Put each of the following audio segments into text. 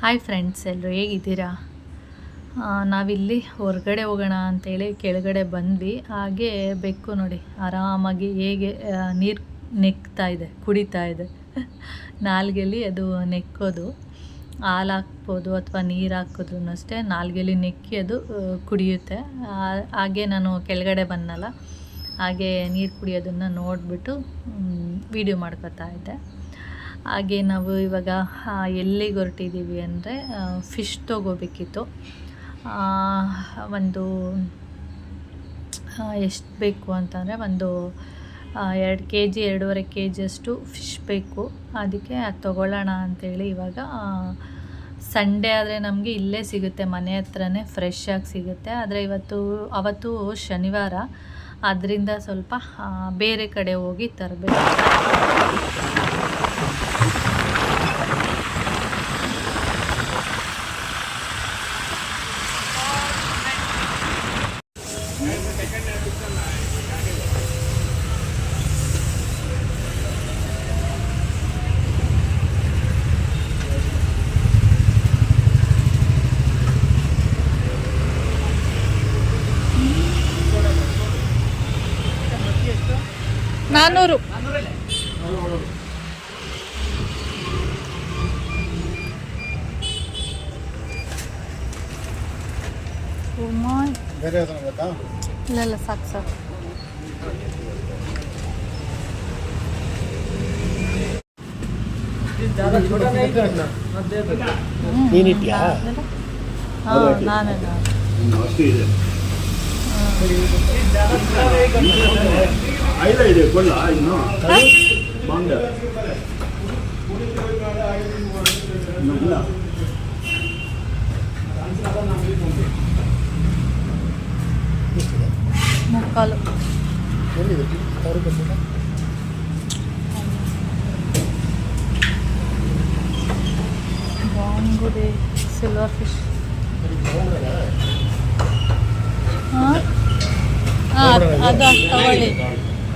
Hi friends, ಎಲ್ಲರೂ ಹೇಗಿದ್ದೀರಾ? ನಾವಿಲ್ಲಿ ಹೊರಗಡೆ ಹೋಗೋಣ ಅಂತೇಳಿ ಕೆಳಗಡೆ ಬಂದ್ವಿ. ಹಾಗೆ ಬೆಕ್ಕು ನೋಡಿ ಆರಾಮಾಗಿ ಹೇಗೆ ನೀರು ನೆಕ್ತಾ ಇದೆ, ಕುಡಿತಾ ಇದೆ. ನಾಲ್ಗೆಲಿ ಅದು ನೆಕ್ಕೋದು. ಹಾಲು ಹಾಕ್ಬೋದು ಅಥವಾ ನೀರು ಹಾಕಿದ್ರೂ ಅಷ್ಟೇ, ನಾಲ್ಗೆಲಿ ನೆಕ್ಕಿ ಅದು ಕುಡಿಯುತ್ತೆ. ಹಾಗೆ ನಾನು ಕೆಳಗಡೆ ಬಂದನಲ್ಲ, ಹಾಗೆ ನೀರು ಕುಡಿಯೋದನ್ನು ನೋಡಿಬಿಟ್ಟು ವಿಡಿಯೋ ಮಾಡ್ಕೊತಾ ಇದ್ದೆ. ಹಾಗೆ ನಾವು ಇವಾಗ ಎಲ್ಲಿಗೆ ಹೊರಟಿದ್ದೀವಿ ಅಂದರೆ ಫಿಶ್ ತೊಗೋಬೇಕಿತ್ತು. ಒಂದು ಎಷ್ಟು ಬೇಕು ಅಂತಂದರೆ ಒಂದು 2 kg 2.5 kg ಅಷ್ಟು ಫಿಶ್ ಬೇಕು. ಅದಕ್ಕೆ ಅದು ತೊಗೊಳ್ಳೋಣ ಅಂಥೇಳಿ ಇವಾಗ ಸಂಡೇ ಆದರೆ ನಮಗೆ ಇಲ್ಲೇ ಸಿಗುತ್ತೆ, ಮನೆ ಹತ್ರನೇ ಫ್ರೆಶ್ ಆಗಿ ಸಿಗುತ್ತೆ. ಆದರೆ ಅವತ್ತು ಶನಿವಾರ, ಅದರಿಂದ ಸ್ವಲ್ಪ ಬೇರೆ ಕಡೆ ಹೋಗಿ ತರಬೇಕು. $400. ಇಲ್ಲ ಸಾಕು ಸಾಕು. ನಾನೇ ಇದೆ ಕೊಡ್ಲ ಇನ್ನು ಬಾಂಡ ಮುಕ್ಕಾಲು ಬಾಂಗುಡೆ ಸಿಲ್ವರ್ ಫಿಶ್. ಅದು ತಗೊಳ್ಳಿ.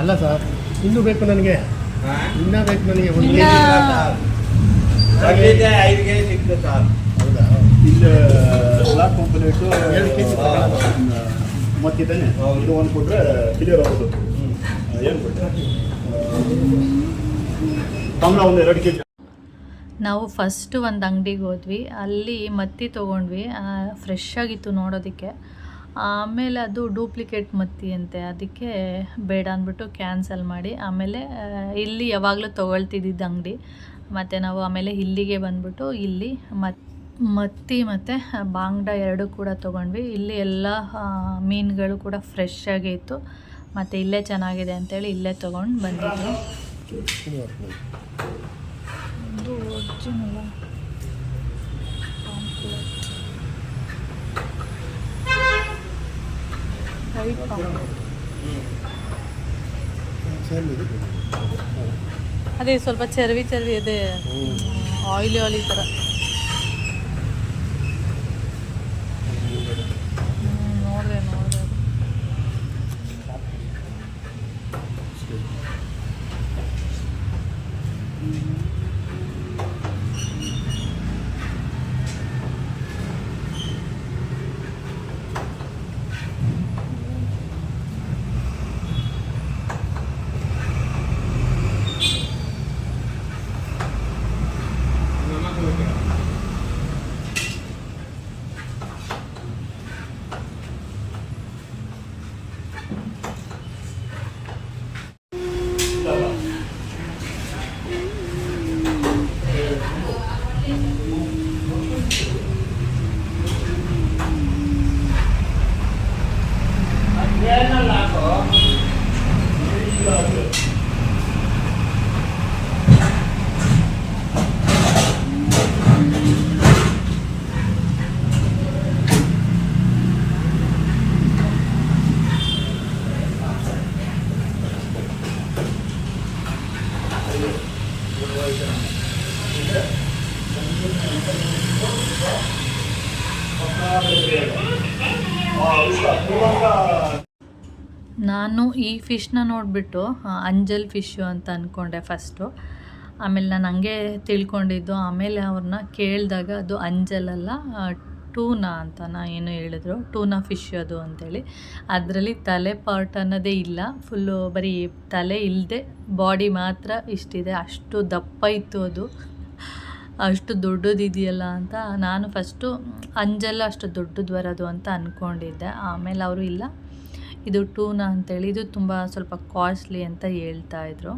ಅಲ್ಲ ಸರ್, ಇನ್ನೂ ಬೇಕು ನನಗೆ, ಇನ್ನೂ ಬೇಕು ನನಗೆ. 5 kg ಸಿಗ್ತದೆ ಸರ್. ಹೌದಾ? ಇಲ್ಲಿ ಬ್ಲಾಕ್ ಕಂಪ್ಲೀಟು 2 kg ಮತ್ತಿದ್ದಾನೆ. ಇದು ಒಂದು ಕೊಟ್ಟರೆ ಕ್ಲಿಯರ್ ಆಗೋದು. ಏನು ಕೊಟ್ಟರೆ ಕಮಲ ಒಂದು 2 kg. ನಾವು ಫಸ್ಟ್ ಒಂದು ಅಂಗಡಿಗೆ ಹೋದ್ವಿ, ಅಲ್ಲಿ ಮತ್ತಿ ತೊಗೊಂಡ್ವಿ. ಫ್ರೆಶ್ ಆಗಿತ್ತು ನೋಡೋದಕ್ಕೆ. ಆಮೇಲೆ ಅದು ಡೂಪ್ಲಿಕೇಟ್ ಮತ್ತಿ ಅಂತೆ, ಅದಕ್ಕೆ ಬೇಡ ಅಂದ್ಬಿಟ್ಟು ಕ್ಯಾನ್ಸಲ್ ಮಾಡಿ ಆಮೇಲೆ ಇಲ್ಲಿ ಯಾವಾಗಲೂ ತೊಗೊಳ್ತಿದ್ದಿದ್ದು ಅಂಗಡಿ. ಮತ್ತು ನಾವು ಆಮೇಲೆ ಇಲ್ಲಿಗೆ ಬಂದ್ಬಿಟ್ಟು ಇಲ್ಲಿ ಮತ್ತಿ ಮತ್ತು ಬಾಂಗ್ಡ 2 ಕೂಡ ತೊಗೊಂಡ್ವಿ. ಇಲ್ಲಿ ಎಲ್ಲ ಮೀನುಗಳು ಕೂಡ ಫ್ರೆಶ್ ಆಗೇ ಇತ್ತು. ಮತ್ತು ಇಲ್ಲೇ ಚೆನ್ನಾಗಿದೆ ಅಂತೇಳಿ ಇಲ್ಲೇ ತೊಗೊಂಡು ಬಂದಿದ್ದು. ಇದು ಒರಿಜಿನಲ್ಲ ಅದೇ ಸ್ವಲ್ಪ ಚರ್ವಿ ಇದೆ, ಆಯಿಲಿ ಥರ. ನೋಡಿದೆ ನಾನು ಈ ಫಿಶ್ನ ನೋಡಿಬಿಟ್ಟು ಅಂಜಲ್ ಫಿಶ್ಶು ಅಂತ ಅಂದ್ಕೊಂಡೆ ಫಸ್ಟು. ಆಮೇಲೆ ನಾನು ಹಂಗೆ ತಿಳ್ಕೊಂಡಿದ್ದು. ಆಮೇಲೆ ಅವ್ರನ್ನ ಕೇಳಿದಾಗ ಅದು ಅಂಜಲಲ್ಲ, ಟೂನಾ ಅಂತ ಏನು ಹೇಳಿದ್ರು, ಟೂನಾ ಫಿಶ್ ಅದು ಅಂತೇಳಿ. ಅದರಲ್ಲಿ ತಲೆ ಪಾರ್ಟ್ ಅನ್ನೋದೇ ಇಲ್ಲ, ಫುಲ್ಲು ಬರೀ ತಲೆ ಇಲ್ಲದೆ ಬಾಡಿ ಮಾತ್ರ ಇಷ್ಟಿದೆ. ಅಷ್ಟು ದಪ್ಪ ಇತ್ತು ಅದು, ಅಷ್ಟು ದೊಡ್ಡದಿದೆಯಲ್ಲ ಅಂತ ನಾನು ಫಸ್ಟು ಅಂಜಲ್ಲ ಅಷ್ಟು ದೊಡ್ಡದು ಬರೋದು ಅಂತ ಅಂದ್ಕೊಂಡಿದ್ದೆ. ಆಮೇಲೆ ಅವರು ಇಲ್ಲ, ಇದು ಟೂನಾ ಅಂತೇಳಿ, ಇದು ತುಂಬ ಸ್ವಲ್ಪ ಕಾಸ್ಟ್ಲಿ ಅಂತ ಹೇಳ್ತಾಯಿದ್ರು.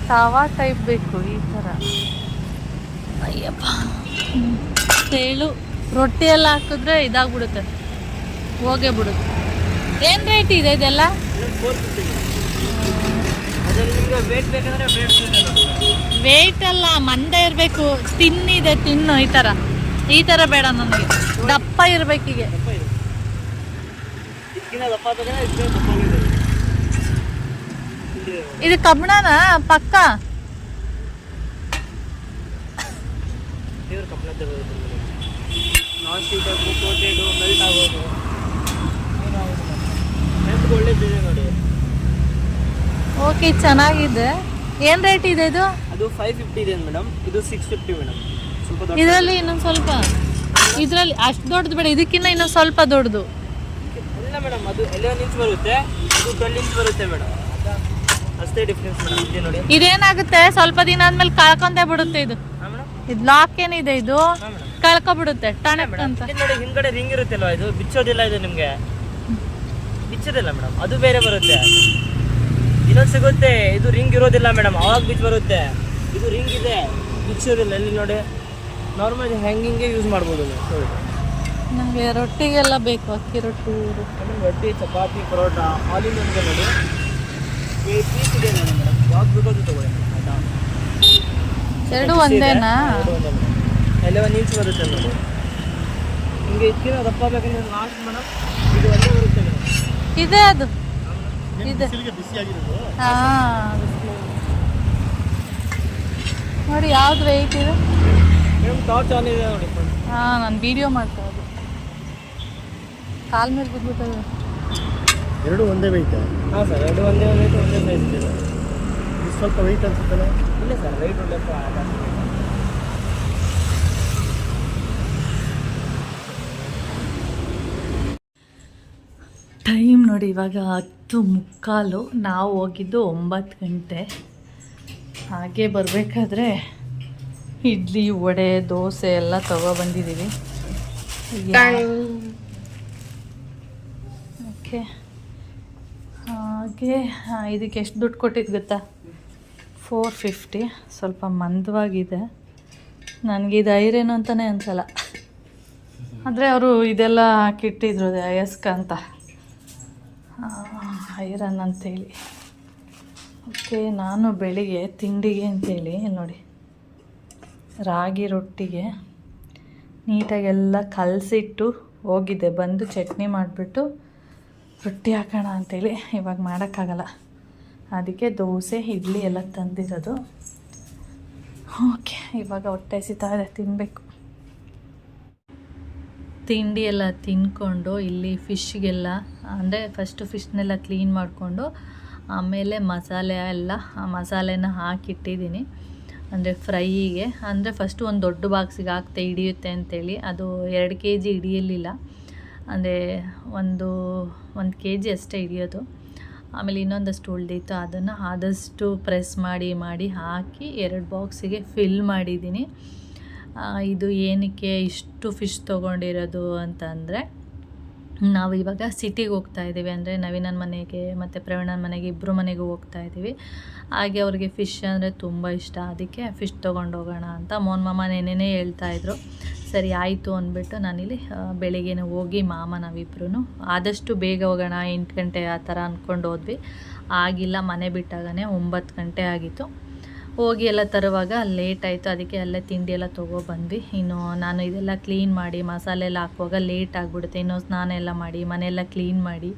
ತವಾ ಟೈಪ್ ಬೇಕು ಈ ಥರ. ಅಯ್ಯಪ್ಪ, ತೇಳು ರೊಟ್ಟಿ ಎಲ್ಲ ಹಾಕಿದ್ರೆ ಇದಾಗ್ಬಿಡುತ್ತೆ, ಹೋಗೇ ಬಿಡುತ್ತೆ. ಏನು ರೇಟ್ ಇದೆ ಇದೆಲ್ಲ? ವೇಟ್ ಅಲ್ಲ, ಮಂದೆ ಇರಬೇಕು, ತಿನ್ನಿದೆ, ತಿನ್ನು. ಈ ಥರ ಬೇಡ ನನಗೆ, ದಪ್ಪ ಇರಬೇಕೀಗ. ಇದು ಕಬ್ಬಣನ ಪಕ್ಕ? ಓಕೆ, ಚೆನ್ನಾಗಿದೆ. ಏನ್ ರೇಟ್ ಇದೆ ಇದು? ಅದು 550 ಇದೆ ಮೇಡಮ್, ಇದು 650 ಮೇಡಮ್. ಸ್ವಲ್ಪ ಇದರಲ್ಲಿ ಇನ್ನೊಂದು ಸ್ವಲ್ಪ, ಇದರಲ್ಲಿ ಅಷ್ಟು ದೊಡ್ಡದು ಬೇಡ, ಇದಕ್ಕಿಂತ ಇನ್ನೊಂದು ಸ್ವಲ್ಪ ದೊಡ್ಡದು. ಇಲ್ಲ ಮೇಡಮ್, ಅದು 11 ಇಂಚ್ ಬರುತ್ತೆ, ಇದು 12 ಇಂಚ್ ಬರುತ್ತೆ ಮೇಡಮ್, ಅಷ್ಟೇ ಡಿಫ್ರೆನ್ಸ್ ಮೇಡಮ್. ಇದೆ ನೋಡಿ. ಇದೇನಾಗುತ್ತೆ, ಸ್ವಲ್ಪ ದಿನ ಆದ್ಮೇಲೆ ಕಳ್ಕೊಂಡೇ ಬಿಡುತ್ತೆ ಇದು. ಇದು ಲಾಕ್ ಏನಿದೆ, ಇದು ಕಳ್ಕೊಬಿಡುತ್ತೆ ಟಣಕ್ ಅಂತ. ನೋಡಿ ಹಿಂದ್ಗಡೆ ರಿಂಗ್ ಇರುತ್ತಲ್ವಾ, ಇದು ಬಿಚ್ಚೋದಿಲ್ಲ, ಇದು ನಿಮ್ಗೆ ಬಿಚ್ಚೋದಿಲ್ಲ ಮೇಡಮ್, ಅದು ಬೇರೆ ಬರುತ್ತೆ. ಇನ್ನೊಂದು ಸಿಗುತ್ತೆ, ಇದು ರಿಂಗ್ ಇರೋದಿಲ್ಲ ಮೇಡಮ್, ಅವಾಗ ಬಿಚ್ಚ ಬರುತ್ತೆ. ಇದು ರಿಂಗ್ ಇದೆ, ಬಿಚ್ಚೋದಿಲ್ಲ. ಎಲ್ಲಿ ನೋಡಿ, ನಾರ್ಮಲ್ ಹ್ಯಾಂಗಿಂಗ್ಗೆ ಯೂಸ್ ಮಾಡ್ಬೋದು ನೋಡಿ. ನನಗೆ ರೊಟ್ಟಿಗೆಲ್ಲ ಬೇಕು, ಅಕ್ಕಿ ರೊಟ್ಟಿ. ರೊಟ್ಟಿ, ಚಪಾತಿ, ಪರೋಟ, ಆಲ್ ಇನ್ ಒನ್ಗೆ ನೋಡಿ ಪೀಸ್ ಇದೆ ನೋಡಿ ಮೇಡಮ್, ಯಾವ್ದು ಬೇಕಾದ್ರೂ ತಗೊಳ್ಳಿ ಆಯಿತಾ. ಎರಡು ಒಂದೇನಾ? 11 ಇಂಚ್ ಬರುತ್ತೆ ನೋಡಿ. ನಿಮಗೆ ಇದಕ್ಕಿಂತ ದಪ್ಪ ಬೇಕಂದ್ರೆ ಲಾಸ್ಟ್ ಮೇಡಮ್ ಇದು ಒಂದೇ ಬರುತ್ತೆ ಮೇಡಮ್. ಇದೆ ಅದು, ಇದೆ. ಹಾಂ, ನೋಡಿ ಯಾವ್ದು ವೆಯ್ಟ್ ಇದೆ ಮೇಡಮ್. ಟಾರ್ಚ್ ಆನ್ ಇದೆ ನೋಡಿ. ಹಾಂ, ನಾನು ವಿಡಿಯೋ ಮಾಡ್ತಾ ಇದ್ದೆ, ಕಾಲ್ ಮೇಲೆ ಬಿದ್ಬಿಟ್ಟದೆ. ಎರಡು ಒಂದೇ ವೆಯ್ಟ್? ಹಾಂ ಸರ್, ಎರಡು ಒಂದೇ ವೆಯ್ಟ್, ಒಂದೇ ಸೈಜ್ ಇದೆ. ಇದು ಸ್ವಲ್ಪ ವೆಯ್ಟ್ ಅನ್ಸುತ್ತಲ್ಲ? ಇಲ್ಲ ಸರ್, ವೆಯ್ಟ್ ಒಳ್ಳೆ ಟೈಮ್ ನೋಡಿ ಇವಾಗ 10:45. ನಾವು ಹೋಗಿದ್ದು 9 ಗಂಟೆ. ಹಾಗೆ ಬರಬೇಕಾದ್ರೆ ಇಡ್ಲಿ, ವಡೆ, ದೋಸೆ ಎಲ್ಲ ತಗೊಬಂದಿದ್ದೀವಿ. ಓಕೆ, ಹಾಗೆ ಇದಕ್ಕೆ ಎಷ್ಟು ದುಡ್ಡು ಕೊಟ್ಟಿದ್ದು ಗೊತ್ತಾ? 450. ಸ್ವಲ್ಪ ಮಂದವಾಗಿದೆ, ನನಗೆ ಇದು ಐರೇನು ಅಂತಲೇ ಅನಿಸಲ್ಲ. ಆದರೆ ಅವರು ಇದೆಲ್ಲ ಹಾಕಿಟ್ಟಿದ್ರು, ಅಯಸ್ಕ ಅಂತ, ಐರನ್ ಅಂತೇಳಿ. ಓಕೆ, ನಾನು ಬೆಳಿಗ್ಗೆ ತಿಂಡಿಗೆ ಅಂತೇಳಿ ನೋಡಿ ರಾಗಿ ರೊಟ್ಟಿಗೆ ನೀಟಾಗೆಲ್ಲ ಕಲಸಿಟ್ಟು ಹೋಗಿದ್ದೆ. ಬಂದು ಚಟ್ನಿ ಮಾಡಿಬಿಟ್ಟು ರೊಟ್ಟಿ ಹಾಕೋಣ ಅಂತೇಳಿ. ಇವಾಗ ಮಾಡೋಕ್ಕಾಗಲ್ಲ, ಅದಕ್ಕೆ ದೋಸೆ, ಇಡ್ಲಿ ಎಲ್ಲ ತಂದಿರೋದು. ಓಕೆ, ಇವಾಗ ಹೊಟ್ಟೆ ಹಸಿತಾ ಇದೆ, ತಿನ್ನಬೇಕು. ತಿಂಡಿ ಎಲ್ಲ ತಿಂದ್ಕೊಂಡು ಇಲ್ಲಿ ಫಿಶ್ಗೆಲ್ಲ, ಅಂದರೆ ಫಸ್ಟು ಫಿಶ್ನೆಲ್ಲ ಕ್ಲೀನ್ ಮಾಡಿಕೊಂಡು ಆಮೇಲೆ ಮಸಾಲೆ ಎಲ್ಲ, ಆ ಮಸಾಲೆನ ಹಾಕಿಟ್ಟಿದ್ದೀನಿ. ಅಂದರೆ ಫ್ರೈಯಿಗೆ. ಅಂದರೆ ಫಸ್ಟು ಒಂದು ದೊಡ್ಡ ಬಾಕ್ಸಿಗೆ ಹಾಕ್ತೆ ಹಿಡಿಯುತ್ತೆ ಅಂತೇಳಿ, ಅದು 2 kg ಹಿಡಿಯಲಿಲ್ಲ. ಅಂದರೆ ಒಂದು kg ಅಷ್ಟೇ ಹಿಡಿಯೋದು. ಆಮೇಲೆ ಇನ್ನೊಂದಷ್ಟು ಉಳಿದಿತ್ತು, ಅದನ್ನು ಆದಷ್ಟು ಪ್ರೆಸ್ ಮಾಡಿ ಹಾಕಿ 2 ಬಾಕ್ಸಿಗೆ ಫಿಲ್ ಮಾಡಿದ್ದೀನಿ. ಇದು ಏನಕ್ಕೆ ಇಷ್ಟು ಫಿಶ್ ತೊಗೊಂಡಿರೋದು ಅಂತಂದರೆ, ನಾವು ಇವಾಗ ಸಿಟಿಗೆ ಹೋಗ್ತಾ ಇದ್ದೀವಿ. ಅಂದರೆ ನವೀನನ ಮನೆಗೆ ಮತ್ತು ಪ್ರವೀಣನ ಮನೆಗೆ, ಇಬ್ಬರು ಮನೆಗೂ ಹೋಗ್ತಾ ಇದ್ದೀವಿ. ಹಾಗೆ ಅವ್ರಿಗೆ ಫಿಶ್ ಅಂದರೆ ತುಂಬ ಇಷ್ಟ, ಅದಕ್ಕೆ ಫಿಶ್ ತೊಗೊಂಡು ಹೋಗೋಣ ಅಂತ ಮೋಹನ್ ಮಾಮ ನೆನ್ನೆನೇ ಹೇಳ್ತಾಯಿದ್ರು. ಸರಿ ಆಯಿತು ಅಂದ್ಬಿಟ್ಟು ನಾನಿಲ್ಲಿ ಬೆಳಿಗ್ಗೆನೇ ಹೋಗಿ ಮಾಮ ನಾವಿಬ್ಬರೂ ಆದಷ್ಟು ಬೇಗ ಹೋಗೋಣ, 8 ಗಂಟೆ ಆ ಥರ ಅಂದ್ಕೊಂಡು ಹೋದ್ವಿ. ಆಗಿಲ್ಲ, ಮನೆ ಬಿಟ್ಟಾಗನೇ 9 ಗಂಟೆ ಆಗಿತ್ತು. ಹೋಗಿ ಎಲ್ಲ ತರುವಾಗ ಲೇಟ್ ಆಯಿತು, ಅದಕ್ಕೆ ಅಲ್ಲೇ ತಿಂಡಿ ಎಲ್ಲ ತೊಗೊಬಂದ್ವಿ. ಇನ್ನು ನಾನು ಇದೆಲ್ಲ ಕ್ಲೀನ್ ಮಾಡಿ ಮಸಾಲೆ ಎಲ್ಲ ಹಾಕುವಾಗ ಲೇಟ್ ಆಗಿಬಿಡುತ್ತೆ. ಇನ್ನು ಸ್ನಾನ ಎಲ್ಲ ಮಾಡಿ ಮನೆಯೆಲ್ಲ ಕ್ಲೀನ್ ಮಾಡಿ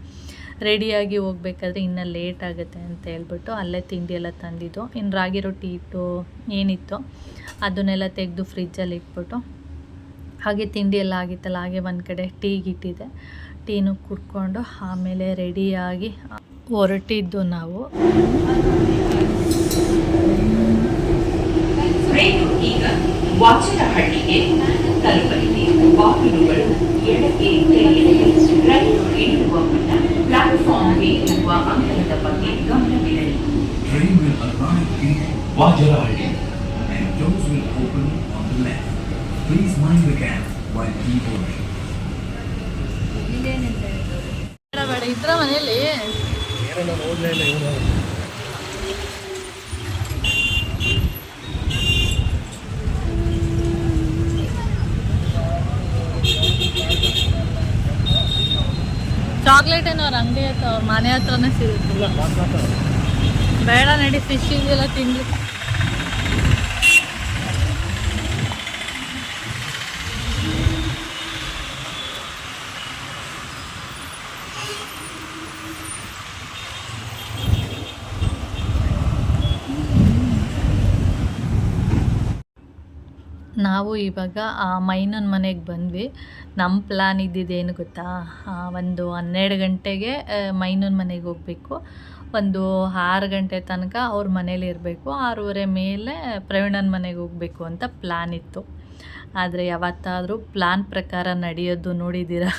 ರೆಡಿಯಾಗಿ ಹೋಗ್ಬೇಕಾದ್ರೆ ಇನ್ನೂ ಲೇಟ್ ಆಗುತ್ತೆ ಅಂತ ಹೇಳ್ಬಿಟ್ಟು ಅಲ್ಲೇ ತಿಂಡಿ ಎಲ್ಲ ತಂದಿದ್ದು. ಇನ್ನು ರಾಗಿ ರೊಟ್ಟಿ ಹಿಟ್ಟು ಏನಿತ್ತು ಅದನ್ನೆಲ್ಲ ತೆಗೆದು ಫ್ರಿಜ್ಜಲ್ಲಿ ಇಟ್ಬಿಟ್ಟು, ಹಾಗೆ ತಿಂಡಿ ಎಲ್ಲ ಆಗಿತ್ತಲ್ಲ, ಹಾಗೆ ಒಂದು ಕಡೆ ಟೀಗೆ ಇಟ್ಟಿದ್ದೆ. ಟೀನು ಕುಡ್ಕೊಂಡು ಆಮೇಲೆ ರೆಡಿಯಾಗಿ ಹೊರಟಿದ್ದು ನಾವು. ಈಗ ವಾಚನಹಳ್ಳಿಗೆ ತಲುಪಲಿದೆ. ವಾಹನಗಳು ಎಡಕ್ಕೆ ರೈಲು ಇಳಿಯುವ ಮುನ್ನ ಪ್ಲಾಟ್ಫಾರ್ಮ್ಗೆ ಇರುವ ಅಂಕಣದ ಬಗ್ಗೆ ಗಮನವಿರಲಿ. Train will arrive in Vajrahalli and doors will open on the left. Please mind the gap while deboarding. ಬೇಡ ಇದ್ರ ಮನೆಯಲ್ಲಿ ಏನೋ ನಾನು ಓದಲೇ ಇಲ್ಲ ಇವನು. ಚಾಕ್ಲೇಟ್ ಏನೋ ಅವ್ರ ಅಂಗಡಿ ಹತ್ರ ಅವ್ರ ಮನೆ ಹತ್ರನೇ ಸಿಗುತ್ತೆ. ಇಲ್ಲ ಮಾತಾಡ ಬೇಡ ನಡಿ, ಫಿಶ್ ಇದೆಲ್ಲ ತಿನ್ಲಿ. ನಾವು ಇವಾಗ ಮೈನನ ಮನೆಗೆ ಬಂದ್ವಿ. ನಮ್ಮ ಪ್ಲ್ಯಾನ್ ಇದ್ದಿದ್ದೇನು ಗೊತ್ತಾ, ಒಂದು 12 ಗಂಟೆಗೆ ಮೈನನ ಮನೆಗೆ ಹೋಗಬೇಕು, ಒಂದು 6 ಗಂಟೆ ತನಕ ಅವ್ರ ಮನೇಲಿ ಇರಬೇಕು, 6:30 ಮೇಲೆ ಪ್ರವೀಣನ ಮನೆಗೆ ಹೋಗಬೇಕು ಅಂತ ಪ್ಲ್ಯಾನ್ ಇತ್ತು. ಆದರೆ ಯಾವತ್ತಾದರೂ ಪ್ಲ್ಯಾನ್ ಪ್ರಕಾರ ನಡೆಯೋದು ನೋಡಿದ್ದೀರಾ?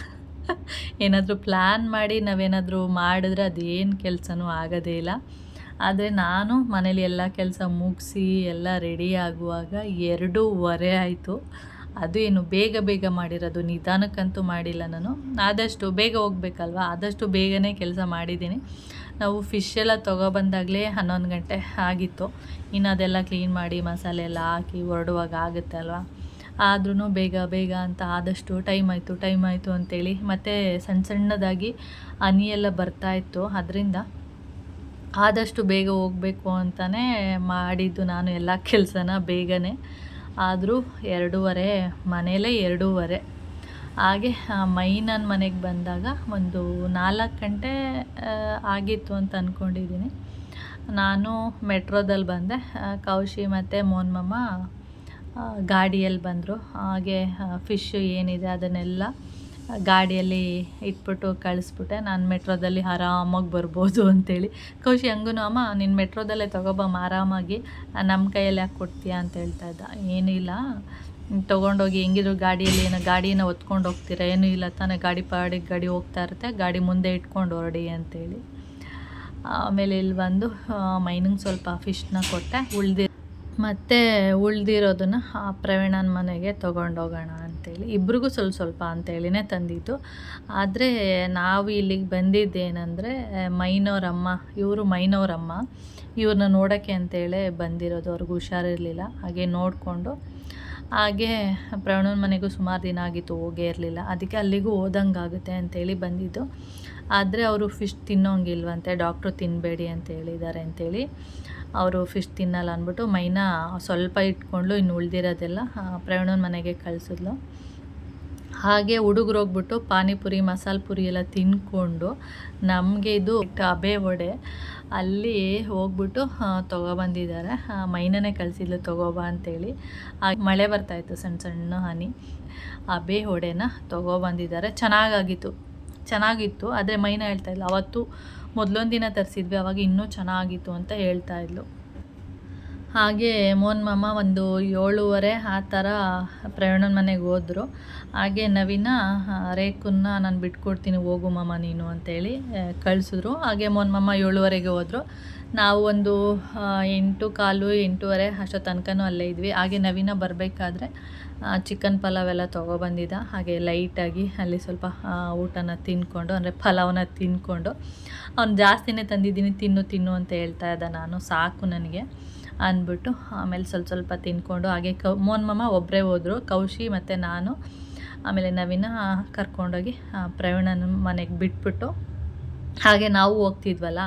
ಏನಾದರೂ ಪ್ಲ್ಯಾನ್ ಮಾಡಿ ನಾವೇನಾದರೂ ಮಾಡಿದ್ರೆ ಅದೇನು ಕೆಲಸನೂ ಆಗೋದೇ ಇಲ್ಲ. ಆದರೆ ನಾನು ಮನೇಲಿ ಎಲ್ಲ ಕೆಲಸ ಮುಗಿಸಿ ಎಲ್ಲ ರೆಡಿ ಆಗುವಾಗ 2:15 ಆಯಿತು. ಅದು ಏನು ಬೇಗ ಮಾಡಿರೋದು, ನಿಧಾನಕ್ಕಂತೂ ಮಾಡಿಲ್ಲ ನಾನು. ಆದಷ್ಟು ಬೇಗ ಹೋಗ್ಬೇಕಲ್ವ, ಆದಷ್ಟು ಬೇಗನೆ ಕೆಲಸ ಮಾಡಿದ್ದೀನಿ. ನಾವು ಫಿಶ್ ಎಲ್ಲ ತೊಗೊಬಂದಾಗಲೇ 11 ಗಂಟೆ ಆಗಿತ್ತು. ಇನ್ನು ಅದೆಲ್ಲ ಕ್ಲೀನ್ ಮಾಡಿ ಮಸಾಲೆ ಎಲ್ಲ ಹಾಕಿ ಹೊರಡುವಾಗ ಆಗುತ್ತೆ ಅಲ್ವಾ. ಆದ್ರೂ ಬೇಗ ಅಂತ ಆದಷ್ಟು ಟೈಮ್ ಆಯಿತು ಅಂತೇಳಿ, ಮತ್ತು ಸಣ್ಣದಾಗಿ ಹನಿ ಎಲ್ಲ ಬರ್ತಾಯಿತ್ತು. ಅದರಿಂದ ಆದಷ್ಟು ಬೇಗ ಹೋಗಬೇಕು ಅಂತಲೇ ಮಾಡಿದ್ದು ನಾನು ಎಲ್ಲ ಕೆಲಸನ ಬೇಗನೆ. ಆದರೂ 2:15 ಮನೇಲೇ 2:15. ಹಾಗೆ ಮೈನನ ಮನೆಗೆ ಬಂದಾಗ ಒಂದು 4 ಗಂಟೆ ಆಗಿತ್ತು ಅಂತ ಅಂದ್ಕೊಂಡಿದ್ದೀನಿ. ನಾನು ಮೆಟ್ರೋದಲ್ಲಿ ಬಂದೆ, ಕೌಶಿ ಮತ್ತು ಮೋಹನ್ ಮಾಮ ಗಾಡಿಯಲ್ಲಿ ಬಂದರು. ಹಾಗೆ ಫಿಶ್ ಏನಿದೆ ಅದನ್ನೆಲ್ಲ ಗಾಡಿಯಲ್ಲಿ ಇಟ್ಬಿಟ್ಟು ಕಳಿಸ್ಬಿಟ್ಟೆ. ನಾನು ಮೆಟ್ರೋದಲ್ಲಿ ಆರಾಮಾಗಿ ಬರ್ಬೋದು ಅಂತೇಳಿ. ಕೌಶಿ ಹಂಗೂ ಅಮ್ಮ ನೀನು ಮೆಟ್ರೋದಲ್ಲೇ ತೊಗೊಬಮ್ಮ ಆರಾಮಾಗಿ, ನಮ್ಮ ಕೈಯಲ್ಲಿ ಯಾಕೆ ಕೊಡ್ತೀಯಾ ಅಂತ ಹೇಳ್ತಾ ಇದ್ದ. ಏನಿಲ್ಲ ತೊಗೊಂಡೋಗಿ ಹೆಂಗಿದ್ರು ಗಾಡಿಯನ್ನು ಹೊತ್ಕೊಂಡು ಹೋಗ್ತೀರಾ, ಏನೂ ಇಲ್ಲ ತಾನೇ, ಗಾಡಿ ಹೋಗ್ತಾ ಇರುತ್ತೆ, ಗಾಡಿ ಮುಂದೆ ಇಟ್ಕೊಂಡು ಹೊರಡಿ ಅಂತೇಳಿ. ಆಮೇಲೆ ಇಲ್ಲಿ ಬಂದು ಮೈನಿಗೆ ಸ್ವಲ್ಪ ಫಿಶ್ನ ಕೊಟ್ಟೆ. ಉಳ್ದಿರೋದನ್ನು ಪ್ರವೀಣನ ಮನೆಗೆ ತೊಗೊಂಡೋಗೋಣ ಅಂತೇಳಿ, ಇಬ್ರಿಗೂ ಸ್ವಲ್ಪ ಅಂತೇಳಿನೇ ತಂದಿದ್ದು. ಆದರೆ ನಾವು ಇಲ್ಲಿಗೆ ಬಂದಿದ್ದೇನೆಂದರೆ ಮೈನವ್ರಮ್ಮ ಇವ್ರನ್ನ ನೋಡೋಕ್ಕೆ ಅಂತೇಳಿ ಬಂದಿರೋದು. ಅವ್ರಿಗೆ ಹುಷಾರಿರಲಿಲ್ಲ, ಹಾಗೆ ನೋಡಿಕೊಂಡು ಹಾಗೆ ಪ್ರವೀಣನ ಮನೆಗೂ ಸುಮಾರು ದಿನ ಆಗಿತ್ತು ಹೋಗೇ ಇರಲಿಲ್ಲ, ಅದಕ್ಕೆ ಅಲ್ಲಿಗೂ ಹೋದಂಗಾಗುತ್ತೆ ಅಂತೇಳಿ ಬಂದಿದ್ದು. ಆದರೆ ಅವರು ಫಿಶ್ ತಿನ್ನೋಂಗಿಲ್ವಂತೆ, ಡಾಕ್ಟ್ರು ತಿನ್ನಬೇಡಿ ಅಂತ ಹೇಳಿದ್ದಾರೆ ಅಂತೇಳಿ ಅವರು ಫಿಶ್ ತಿನ್ನಲ್ಲ ಅಂದ್ಬಿಟ್ಟು ಮೈನಾ ಸ್ವಲ್ಪ ಇಟ್ಕೊಂಡು ಇನ್ನು ಉಳಿದಿರೋದೆಲ್ಲ ಪ್ರವೀಣನ ಮನೆಗೆ ಕಳಿಸಿದ್ಲು. ಹಾಗೆ ಹುಡುಗರು ಹೋಗ್ಬಿಟ್ಟು ಪಾನಿಪುರಿ ಮಸಾಲೆ ಪುರಿ ಎಲ್ಲ ತಿನ್ಕೊಂಡು ನಮಗೆ ಇದು ಅಬೆ ವಡೆ ಅಲ್ಲಿ ಹೋಗ್ಬಿಟ್ಟು ತೊಗೊಬಂದಿದ್ದಾರೆ. ಮೈನನೇ ಕಳಿಸಿದ್ಲು ತೊಗೊಬಾ ಅಂತೇಳಿ. ಮಳೆ ಬರ್ತಾಯಿತ್ತು, ಸಣ್ಣ ಹನಿ. ಅಬೆ ವಡೆನ ತೊಗೊಬಂದಿದ್ದಾರೆ. ಚೆನ್ನಾಗಿತ್ತು. ಆದರೆ ಮೈನ ಹೇಳ್ತಾ ಇಲ್ಲ, ಅವತ್ತು ಮೊದಲೊಂದು ದಿನ ತರಿಸಿದ್ವಿ, ಅವಾಗ ಇನ್ನೂ ಚೆನ್ನಾಗಿತ್ತು ಅಂತ ಹೇಳ್ತಾ ಇದ್ಲು. ಹಾಗೆ ಮೋಹನ್ ಮಾಮ ಒಂದು 7:30 ಆ ಥರ ಪ್ರವೀಣನ ಮನೆಗೆ ಹೋದರು. ಹಾಗೆ ನವೀನ ರೇಖನ್ನ ನಾನು ಬಿಟ್ಕೊಡ್ತೀನಿ ಹೋಗು ಮಾಮ ನೀನು ಅಂತೇಳಿ ಕಳಿಸಿದ್ರು. ಹಾಗೆ ಮೋಹನ್ ಮಾಮ 7:30ಗೆ ಹೋದರು. ನಾವು ಒಂದು 8:15 8:30 ಅಷ್ಟೋ ತನಕನೂ ಅಲ್ಲೇ ಇದ್ವಿ. ಹಾಗೆ ನವೀನ ಬರಬೇಕಾದ್ರೆ ಚಿಕನ್ ಪಲಾವ್ ಎಲ್ಲ ತೊಗೊಬಂದಿದ್ದ. ಹಾಗೆ ಲೈಟಾಗಿ ಅಲ್ಲಿ ಸ್ವಲ್ಪ ಊಟನ ತಿಂದ್ಕೊಂಡು, ಅಂದರೆ ಪಲಾವನ್ನ ತಿಂದ್ಕೊಂಡು, ಅವ್ನು ಜಾಸ್ತಿನೇ ತಂದಿದ್ದೀನಿ ತಿನ್ನು ಅಂತ ಹೇಳ್ತಾ ಇದ್ದ. ನಾನು ಸಾಕು ನನಗೆ ಅಂದ್ಬಿಟ್ಟು ಆಮೇಲೆ ಸ್ವಲ್ಪ ತಿಂದ್ಕೊಂಡು, ಹಾಗೆ ಮೋಹನ್ ಮಾಮ ಒಬ್ಬರೇ ಹೋದರು. ಕೌಶಿ ಮತ್ತು ನಾನು ಆಮೇಲೆ ನವೀನ ಕರ್ಕೊಂಡೋಗಿ ಪ್ರವೀಣನ ಮನೆಗೆ ಬಿಟ್ಬಿಟ್ಟು, ಹಾಗೆ ನಾವು ಹೋಗ್ತಿದ್ವಲ್ಲ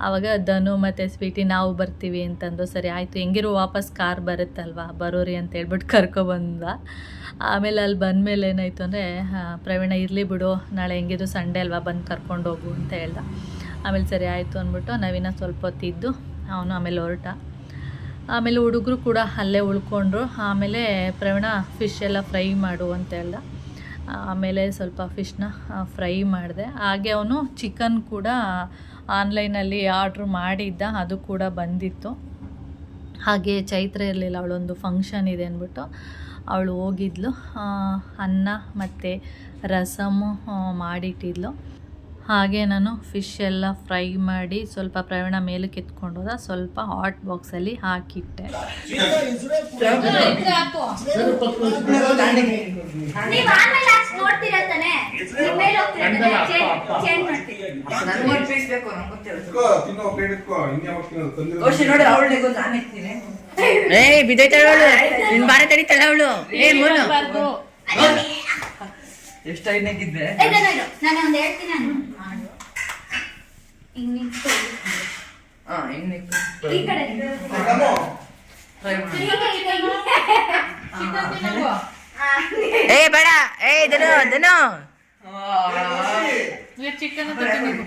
ಆವಾಗ ಧನು ಮತ್ತು ಸ್ವೀಟಿ ನಾವು ಬರ್ತೀವಿ ಅಂತಂದು, ಸರಿ ಆಯಿತು ಹೆಂಗಿರೋ ವಾಪಸ್ ಕಾರ್ ಬರುತ್ತಲ್ವ ಬರೋರಿ ಅಂತ ಹೇಳ್ಬಿಟ್ಟು ಕರ್ಕೊಬಂದ. ಆಮೇಲೆ ಅಲ್ಲಿ ಬಂದಮೇಲೆ ಏನಾಯಿತು ಅಂದರೆ ಪ್ರವೀಣ ಇರಲಿ ಬಿಡು ನಾಳೆ ಹೆಂಗಿದ್ರು ಸಂಡೇ ಅಲ್ವಾ ಬಂದು ಕರ್ಕೊಂಡೋಗು ಅಂತ ಹೇಳ್ದ. ಆಮೇಲೆ ಸರಿ ಆಯಿತು ಅಂದ್ಬಿಟ್ಟು ನವೀನ ಸ್ವಲ್ಪ ಹೊತ್ತಿದ್ದು ಅವನು ಆಮೇಲೆ ಹೊರಟ. ಆಮೇಲೆ ಹುಡುಗರು ಕೂಡ ಅಲ್ಲೇ ಉಳ್ಕೊಂಡ್ರು. ಆಮೇಲೆ ಪ್ರವೀಣ ಫಿಶ್ ಎಲ್ಲ ಫ್ರೈ ಮಾಡು ಅಂತ ಹೇಳ್ದ. ಆಮೇಲೆ ಸ್ವಲ್ಪ ಫಿಶ್ನ ಫ್ರೈ ಮಾಡಿದೆ. ಹಾಗೆ ಅವನು ಚಿಕನ್ ಕೂಡ ಆನ್ಲೈನಲ್ಲಿ ಆರ್ಡ್ರ್ ಮಾಡಿದ್ದ, ಅದು ಕೂಡ ಬಂದಿತ್ತು. ಹಾಗೆ ಚೈತ್ರ ಇರಲಿಲ್ಲ, ಅವಳೊಂದು ಫಂಕ್ಷನ್ ಇದೆ ಅಂದ್ಬಿಟ್ಟು ಅವಳು ಹೋಗಿದ್ಲು. ಅನ್ನ ಮತ್ತು ರಸಮು ಮಾಡಿಟ್ಟಿದ್ಲು. ಹಾಗೆ ನಾನು ಫಿಶ್ ಎಲ್ಲ ಫ್ರೈ ಮಾಡಿ ಸ್ವಲ್ಪ ಪ್ರವೀಣ ಮೇಲಕ್ಕೆ ಎತ್ಕೊಂಡು ಹೋದ, ಸ್ವಲ್ಪ ಹಾಟ್ ಬಾಕ್ಸಲ್ಲಿ ಹಾಕಿಟ್ಟೆ. ಎಷ್ಟಾಗಿದ್ದೆ ನಾನು ಹೇಳ್ತೀನಿ ಈ ಕಡೆ ಬೇಡ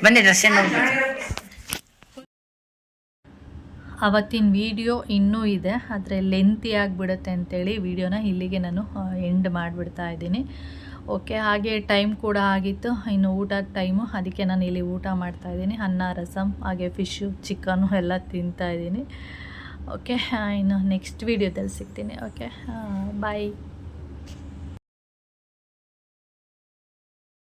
ಬನ್ನಿ ದರ್ಶನ್. ಅವತ್ತಿನ ವಿಡಿಯೋ ಇನ್ನೂ ಇದೆ, ಆದರೆ ಲೆಂತಿ ಆಗಿಬಿಡುತ್ತೆ ಅಂತೇಳಿ ವಿಡಿಯೋನ ಇಲ್ಲಿಗೆ ನಾನು ಎಂಡ್ ಮಾಡಿಬಿಡ್ತಾ ಇದ್ದೀನಿ. ಓಕೆ, ಹಾಗೆ ಟೈಮ್ ಕೂಡ ಆಗಿತ್ತು, ಇನ್ನು ಊಟದ ಟೈಮು, ಅದಕ್ಕೆ ನಾನು ಇಲ್ಲಿ ಊಟ ಮಾಡ್ತಾಯಿದ್ದೀನಿ. ಅನ್ನ ರಸಮ್ ಹಾಗೆ ಫಿಶ್ಶು ಚಿಕನ್ನು ಎಲ್ಲ ತಿಂತಾಯಿದ್ದೀನಿ. ಓಕೆ, ಇನ್ನು ನೆಕ್ಸ್ಟ್ ವೀಡಿಯೋದಲ್ಲಿ ಸಿಗ್ತೀನಿ. ಓಕೆ, ಬಾಯ್.